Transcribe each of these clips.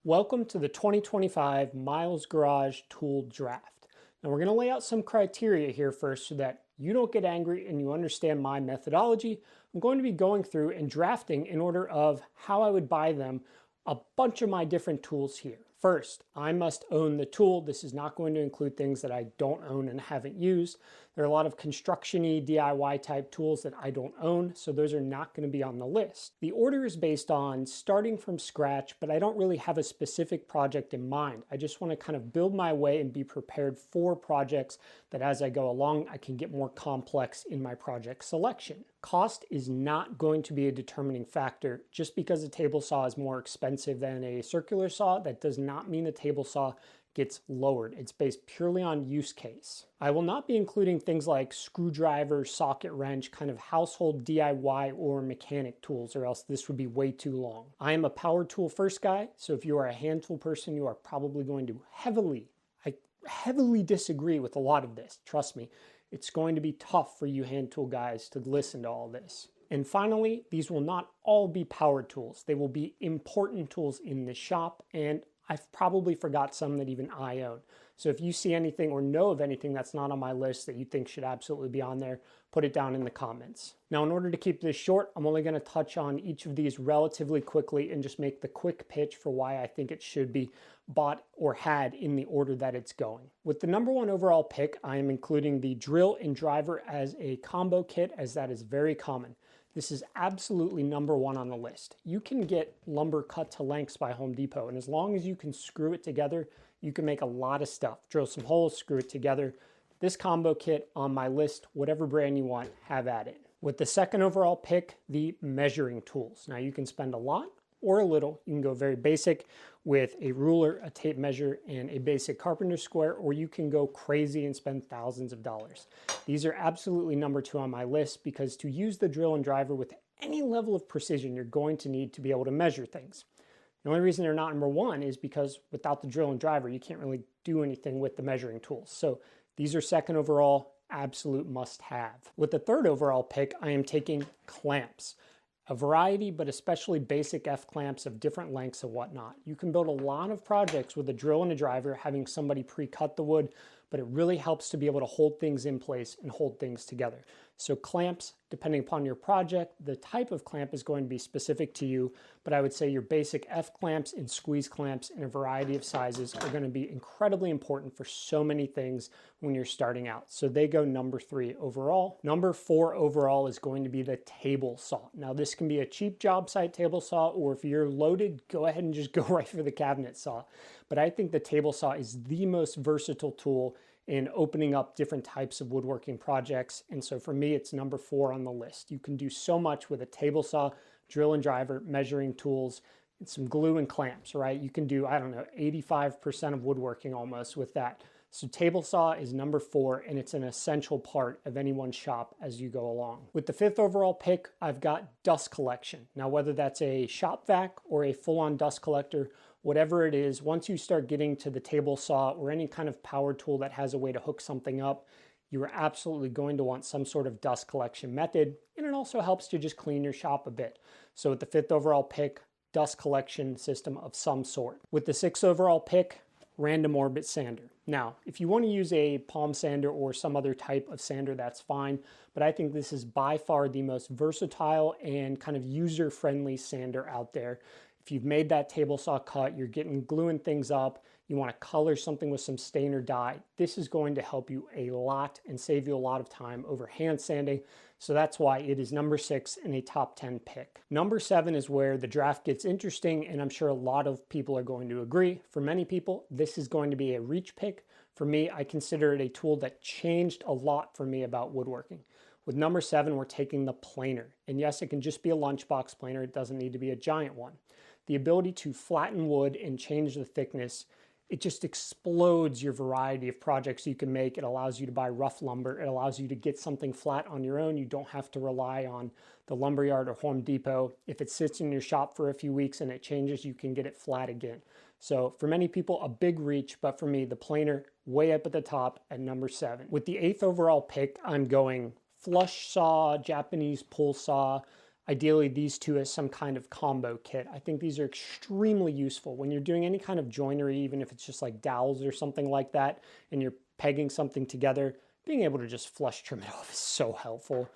Welcome to the 2025 Miles Garage Tool Draft. Now we're going to lay out some criteria here first so that you don't get angry and you understand my methodology. I'm going to be going through and drafting in order of how I would buy them a bunch of my different tools here. First, I must own the tool. This is not going to include things that I don't own and haven't used. There are a lot of construction-y DIY type tools that I don't own, so those are not going to be on the list. The order is based on starting from scratch, but I don't really have a specific project in mind. I just want to kind of build my way and be prepared for projects that as I go along, I can get more complex in my project selection. Cost is not going to be a determining factor. Just because a table saw is more expensive than a circular saw, that does not mean the table saw gets lowered. It's based purely on use case. I will not be including things like screwdriver, socket wrench, kind of household DIY or mechanic tools, or else this would be way too long. I am a power tool first guy, so if you are a hand tool person, you are probably going to I heavily disagree with a lot of this. Trust me, it's going to be tough for you hand tool guys to listen to all this. And finally, these will not all be power tools. They will be important tools in the shop, and I've probably forgot some that even I own. So if you see anything or know of anything that's not on my list that you think should absolutely be on there, put it down in the comments. Now, in order to keep this short, I'm only going to touch on each of these relatively quickly and just make the quick pitch for why I think it should be bought or had in the order that it's going. With the number one overall pick, I am including the drill and driver as a combo kit, as that is very common. This is absolutely number one on the list. You can get lumber cut to lengths by Home Depot, and as long as you can screw it together, you can make a lot of stuff. Drill some holes, screw it together. This combo kit on my list, whatever brand you want, have at it. With the second overall pick, the measuring tools. Now you can spend a lot or a little. You can go very basic with a ruler, a tape measure, and a basic carpenter square, or you can go crazy and spend thousands of dollars. These are absolutely number two on my list because to use the drill and driver with any level of precision, you're going to need to be able to measure things. The only reason they're not number one is because without the drill and driver, you can't really do anything with the measuring tools. So these are second overall, absolute must have. With the third overall pick, I am taking clamps. A variety, but especially basic F clamps of different lengths and whatnot. You can build a lot of projects with a drill and a driver, having somebody pre-cut the wood, but it really helps to be able to hold things in place and hold things together. So clamps, depending upon your project, the type of clamp is going to be specific to you, but I would say your basic F clamps and squeeze clamps in a variety of sizes are going to be incredibly important for so many things when you're starting out. So they go number three overall. Number four overall is going to be the table saw. Now this can be a cheap job site table saw, or if you're loaded, go ahead and just go right for the cabinet saw. But I think the table saw is the most versatile tool in opening up different types of woodworking projects. And so for me, it's number four on the list. You can do so much with a table saw, drill and driver, measuring tools, and some glue and clamps, right? You can do, I don't know, 85% of woodworking almost with that. So table saw is number four, and it's an essential part of anyone's shop as you go along. With the fifth overall pick, I've got dust collection. Now, whether that's a shop vac or a full-on dust collector, whatever it is, once you start getting to the table saw or any kind of power tool that has a way to hook something up, you are absolutely going to want some sort of dust collection method, and it also helps to just clean your shop a bit. So with the fifth overall pick, dust collection system of some sort. With the sixth overall pick, random orbit sander. Now, if you want to use a palm sander or some other type of sander, that's fine, but I think this is by far the most versatile and kind of user-friendly sander out there. If you've made that table saw cut, you're gluing things up, you want to color something with some stain or dye, this is going to help you a lot and save you a lot of time over hand sanding. So that's why it is number six in a top 10 pick. Number seven is where the draft gets interesting, and I'm sure a lot of people are going to agree. For many people, this is going to be a reach pick. For me, I consider it a tool that changed a lot for me about woodworking. With number seven, we're taking the planer. And yes, it can just be a lunchbox planer. It doesn't need to be a giant one. The ability to flatten wood and change the thickness, it just explodes your variety of projects you can make. It allows you to buy rough lumber. It allows you to get something flat on your own. You don't have to rely on the lumberyard or Home Depot. If it sits in your shop for a few weeks and it changes, you can get it flat again. So for many people, a big reach, but for me, the planer way up at the top at number seven. With the eighth overall pick, I'm going flush saw, Japanese pull saw. Ideally, these two as some kind of combo kit. I think these are extremely useful when you're doing any kind of joinery, even if it's just like dowels or something like that, and you're pegging something together. Being able to just flush trim it off is so helpful.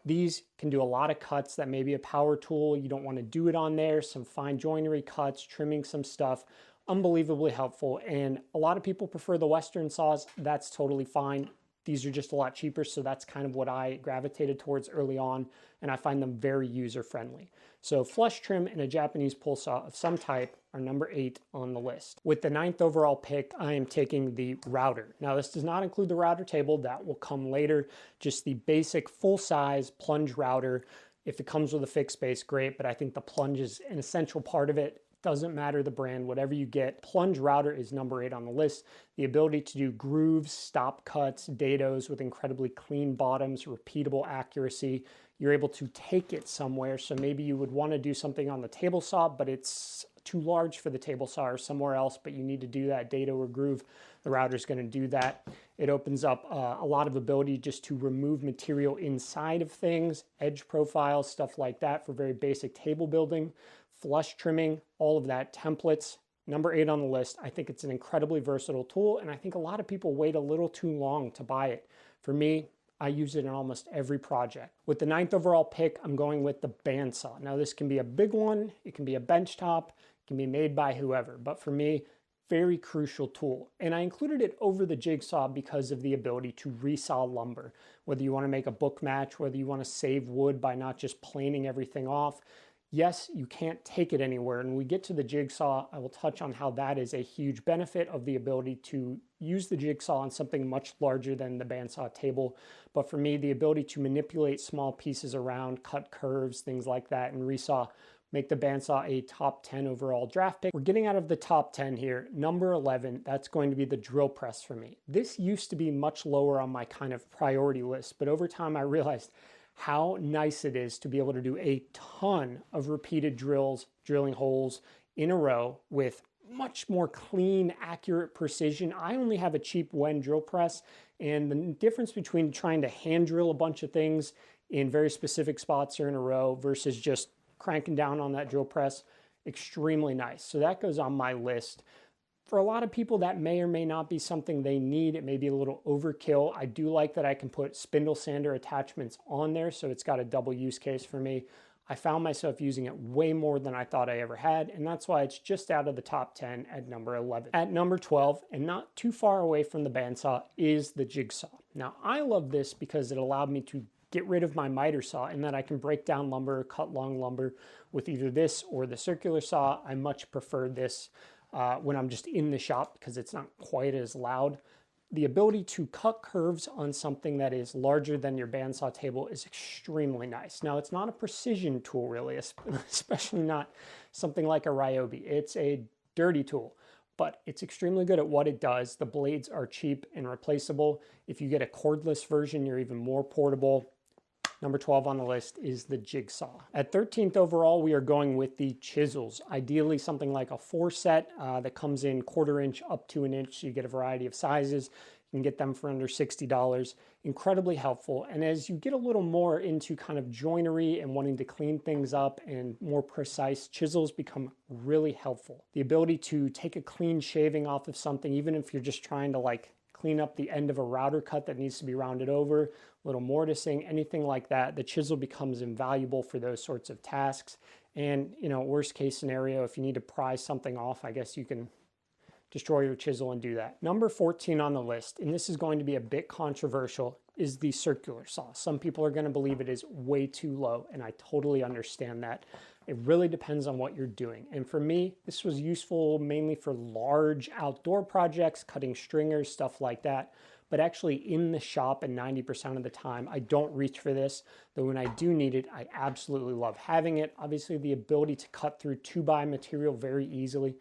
These can do a lot of cuts that may be a power tool. You don't want to do it on there. Some fine joinery cuts, trimming some stuff. Unbelievably helpful. And a lot of people prefer the Western saws. That's totally fine. These are just a lot cheaper, so that's kind of what I gravitated towards early on, and I find them very user-friendly. So flush trim and a Japanese pull saw of some type are number 8 on the list. With the 9th overall pick, I am taking the router. Now this does not include the router table, that will come later, just the basic full-size plunge router. If it comes with a fixed base, great, but I think the plunge is an essential part of it. Doesn't matter the brand, whatever you get. Plunge router is number 8 on the list. The ability to do grooves, stop cuts, dados with incredibly clean bottoms, repeatable accuracy. You're able to take it somewhere. So maybe you would want to do something on the table saw, but it's too large for the table saw or somewhere else, but you need to do that dado or groove. The router is going to do that. It opens up a lot of ability just to remove material inside of things, edge profiles, stuff like that for very basic table building. Flush trimming, all of that, templates. Number 8 on the list. I think it's an incredibly versatile tool, and I think a lot of people wait a little too long to buy it. For me, I use it in almost every project. With the 9th overall pick, I'm going with the bandsaw. Now this can be a big one, it can be a benchtop, it can be made by whoever, but for me, very crucial tool. And I included it over the jigsaw because of the ability to resaw lumber. Whether you want to make a book match, whether you want to save wood by not just planing everything off, yes, you can't take it anywhere. And when we get to the jigsaw, I will touch on how that is a huge benefit of the ability to use the jigsaw on something much larger than the bandsaw table. But for me, the ability to manipulate small pieces around, cut curves, things like that, and resaw, make the bandsaw a top 10 overall draft pick. We're getting out of the top 10 here. Number 11, that's going to be the drill press for me. This used to be much lower on my kind of priority list, but over time I realized how nice it is to be able to do a ton of repeated drills, drilling holes in a row with much more clean, accurate precision. I only have a cheap Wen drill press, and the difference between trying to hand drill a bunch of things in very specific spots or in a row versus just cranking down on that drill press, extremely nice. So that goes on my list. For a lot of people, that may or may not be something they need. It may be a little overkill. I do like that I can put spindle sander attachments on there, so it's got a double use case for me. I found myself using it way more than I thought I ever had, and that's why it's just out of the top 10 at number 11. At number 12, and not too far away from the bandsaw, is the jigsaw. Now, I love this because it allowed me to get rid of my miter saw and that I can break down lumber, cut long lumber with either this or the circular saw. I much prefer this when I'm just in the shop because it's not quite as loud. The ability to cut curves on something that is larger than your bandsaw table is extremely nice. Now, it's not a precision tool really, especially not something like a Ryobi. It's a dirty tool, but it's extremely good at what it does. The blades are cheap and replaceable. If you get a cordless version, you're even more portable. Number 12 on the list is the jigsaw. At 13th overall, we are going with the chisels. Ideally something like a 4-set that comes in 1/4 inch up to 1 inch. So you get a variety of sizes. You can get them for under $60. Incredibly helpful. And as you get a little more into kind of joinery and wanting to clean things up and more precise, chisels become really helpful. The ability to take a clean shaving off of something, even if you're just trying to like clean up the end of a router cut that needs to be rounded over, a little mortising, anything like that, the chisel becomes invaluable for those sorts of tasks. And, you know, worst case scenario, if you need to pry something off, I guess you can destroy your chisel and do that. Number 14 on the list, and this is going to be a bit controversial, is the circular saw. Some people are going to believe it is way too low, and I totally understand that. It really depends on what you're doing. And for me, this was useful mainly for large outdoor projects, cutting stringers, stuff like that. But actually in the shop, and 90% of the time, I don't reach for this. Though when I do need it, I absolutely love having it. Obviously, the ability to cut through 2x material very easily.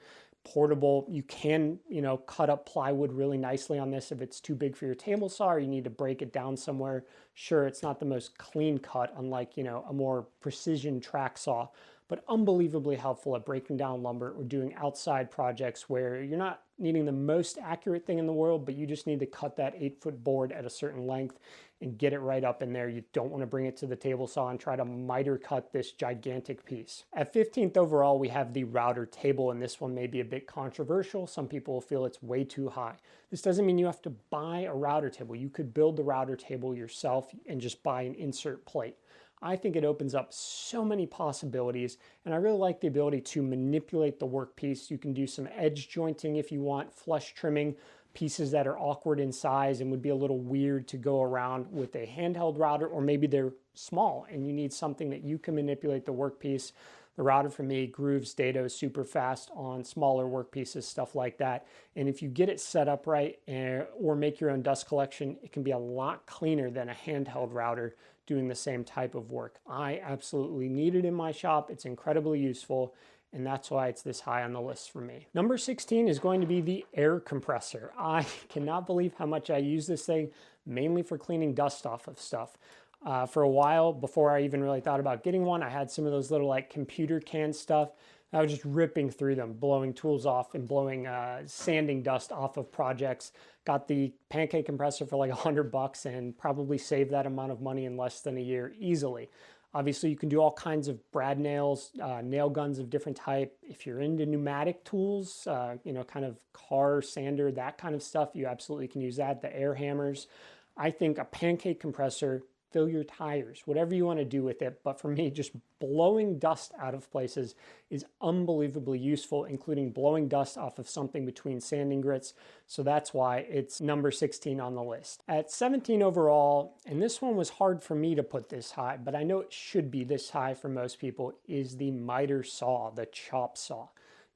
Portable, you can, you know, cut up plywood really nicely on this if it's too big for your table saw or you need to break it down somewhere. Sure, it's not the most clean cut, unlike, you know, a more precision track saw, but unbelievably helpful at breaking down lumber or doing outside projects where you're not needing the most accurate thing in the world, but you just need to cut that 8-foot board at a certain length. and get it right up in there. You don't want to bring it to the table saw and try to miter cut this gigantic piece. At 15th overall, we have the router table, and this one may be a bit controversial. Some people feel it's way too high. This doesn't mean you have to buy a router table. You could build the router table yourself and just buy an insert plate. I think it opens up so many possibilities, and I really like the ability to manipulate the workpiece. You can do some edge jointing if you want, flush trimming, pieces that are awkward in size and would be a little weird to go around with a handheld router, or maybe they're small and you need something that you can manipulate the workpiece. The router for me grooves data super fast on smaller workpieces, stuff like that. And if you get it set up right or make your own dust collection, it can be a lot cleaner than a handheld router doing the same type of work. I absolutely need it in my shop. It's incredibly useful, and that's why it's this high on the list for me. Number 16 is going to be the air compressor. I cannot believe how much I use this thing, mainly for cleaning dust off of stuff. For a while, before I even really thought about getting one, I had some of those little like computer can stuff. I was just ripping through them, blowing tools off and blowing sanding dust off of projects. Got the pancake compressor for like $100 and probably saved that amount of money in less than a year easily. Obviously, you can do all kinds of brad nails, nail guns of different type. If you're into pneumatic tools, kind of car sander, that kind of stuff, you absolutely can use that. The air hammers. I think a pancake compressor, fill your tires, whatever you want to do with it. But for me, just blowing dust out of places is unbelievably useful, including blowing dust off of something between sanding grits. So that's why it's number 16 on the list. At 17 overall, and this one was hard for me to put this high, but I know it should be this high for most people, is the miter saw, the chop saw.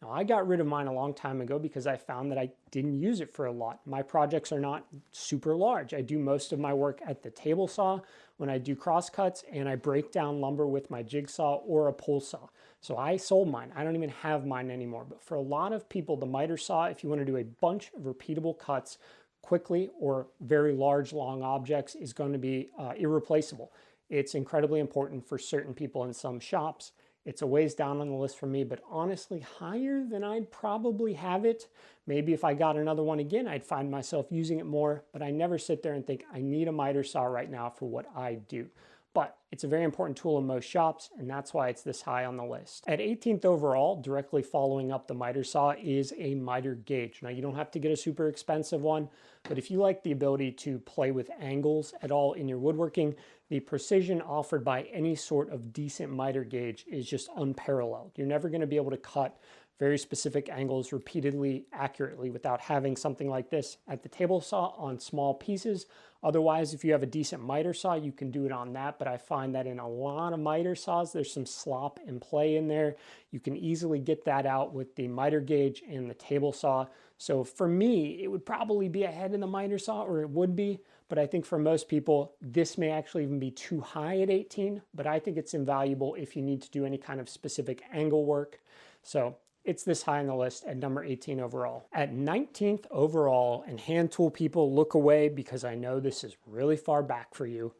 Now, I got rid of mine a long time ago because I found that I didn't use it for a lot. My projects are not super large. I do most of my work at the table saw when I do crosscuts, and I break down lumber with my jigsaw or a pull saw. So I sold mine. I don't even have mine anymore. But for a lot of people, the miter saw, if you want to do a bunch of repeatable cuts quickly or very large, long objects, is going to be irreplaceable. It's incredibly important for certain people in some shops. It's a ways down on the list for me, but honestly higher than I'd probably have it. Maybe if I got another one again, I'd find myself using it more, but I never sit there and think I need a miter saw right now for what I do. But it's a very important tool in most shops, and that's why it's this high on the list. At 18th overall, directly following up the miter saw, is a miter gauge. Now, you don't have to get a super expensive one, but if you like the ability to play with angles at all in your woodworking, the precision offered by any sort of decent miter gauge is just unparalleled. You're never going to be able to cut very specific angles repeatedly accurately without having something like this at the table saw on small pieces. Otherwise, if you have a decent miter saw, you can do it on that, but I find that in a lot of miter saws, there's some slop and play in there. You can easily get that out with the miter gauge and the table saw. So for me, it would probably be ahead in the miter saw, or it would be, but I think for most people, this may actually even be too high at 18, but I think it's invaluable if you need to do any kind of specific angle work. So it's this high on the list at number 18 overall. At 19th overall, and hand tool people, look away because I know this is really far back for you,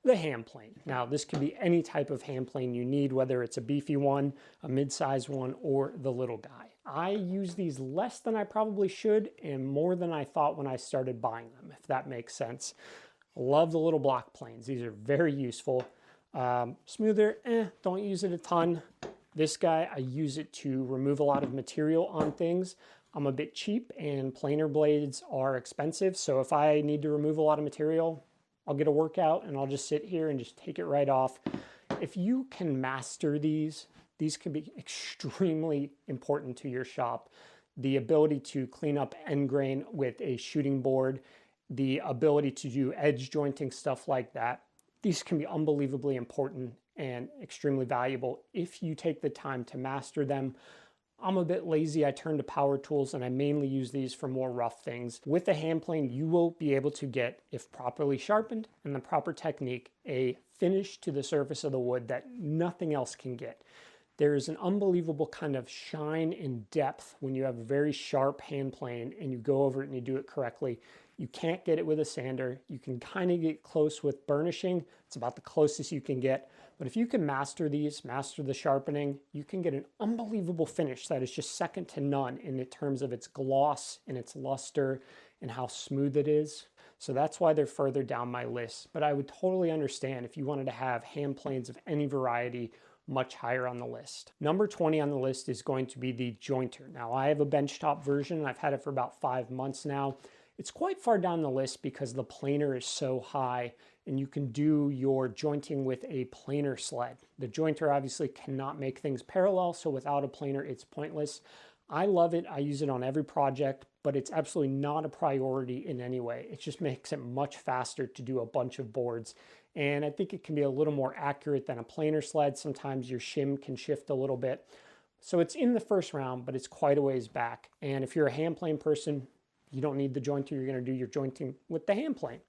the hand plane. Now, this could be any type of hand plane you need, whether it's a beefy one, a mid-sized one, or the little guy. I use these less than I probably should and more than I thought when I started buying them, if that makes sense. Love the little block planes. These are very useful. Smoother, don't use it a ton. This guy, I use it to remove a lot of material on things. I'm a bit cheap and planer blades are expensive. So if I need to remove a lot of material, I'll get a workout and I'll just sit here and just take it right off. If you can master these can be extremely important to your shop. The ability to clean up end grain with a shooting board, the ability to do edge jointing, stuff like that. These can be unbelievably important and extremely valuable if you take the time to master them. I'm a bit lazy. I turn to power tools and I mainly use these for more rough things. With the hand plane, you will be able to get, if properly sharpened and the proper technique, a finish to the surface of the wood that nothing else can get. There is an unbelievable kind of shine and depth when you have a very sharp hand plane and you go over it and you do it correctly. You can't get it with a sander. You can kind of get close with burnishing. It's about the closest you can get. But if you can master these, master the sharpening, you can get an unbelievable finish that is just second to none in terms of its gloss and its luster and how smooth it is. So that's why they're further down my list. But I would totally understand if you wanted to have hand planes of any variety much higher on the list. Number 20 on the list is going to be the jointer. Now I have a benchtop version. I've had it for about 5 months now. It's quite far down the list because the planer is so high and you can do your jointing with a planer sled. The jointer obviously cannot make things parallel, so without a planer it's pointless. I love it. I use it on every project, but it's absolutely not a priority in any way. It just makes it much faster to do a bunch of boards. And I think it can be a little more accurate than a planer sled. Sometimes your shim can shift a little bit. So it's in the first round, but it's quite a ways back. And if you're a hand plane person, you don't need the jointer. You're going to do your jointing with the hand plane.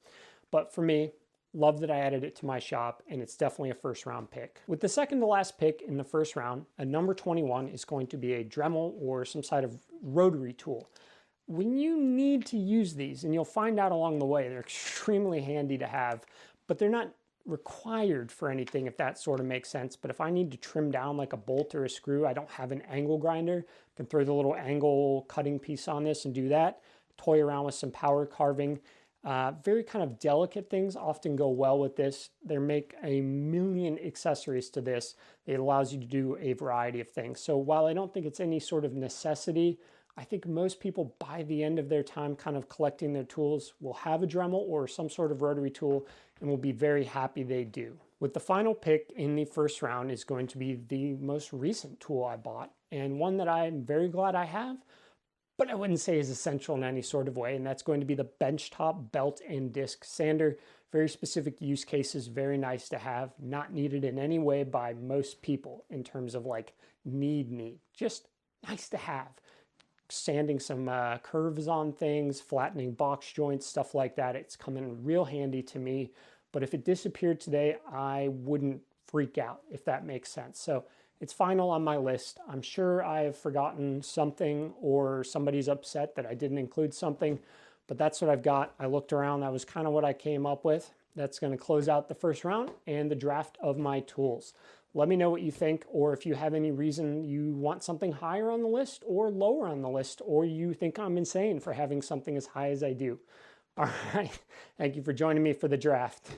But for me, love that I added it to my shop, and it's definitely a first round pick. With the second to last pick in the first round, a number 21 is going to be a Dremel or some sort of rotary tool. When you need to use these, and you'll find out along the way, they're extremely handy to have, but they're not required for anything, if that sort of makes sense. But if I need to trim down like a bolt or a screw, I don't have an angle grinder. I can throw the little angle cutting piece on this and do that. Toy around with some power carving. Very kind of delicate things often go well with this. They make a million accessories to this. It allows you to do a variety of things. So while I don't think it's any sort of necessity, I think most people by the end of their time kind of collecting their tools will have a Dremel or some sort of rotary tool and will be very happy they do. With the final pick in the first round is going to be the most recent tool I bought, and one that I'm very glad I have, but I wouldn't say is essential in any sort of way, and that's going to be the benchtop belt and disc sander. Very specific use cases, very nice to have, not needed in any way by most people in terms of like need, just nice to have. Sanding some curves on things, flattening box joints, stuff like that. It's come in real handy to me, but if it disappeared today, I wouldn't freak out, if that makes sense. So it's final on my list. I'm sure I have forgotten something or somebody's upset that I didn't include something, but that's what I've got. I looked around, that was kind of what I came up with. That's going to close out the first round and the draft of my tools. Let me know what you think, or if you have any reason you want something higher on the list or lower on the list, or you think I'm insane for having something as high as I do. All right, thank you for joining me for the draft.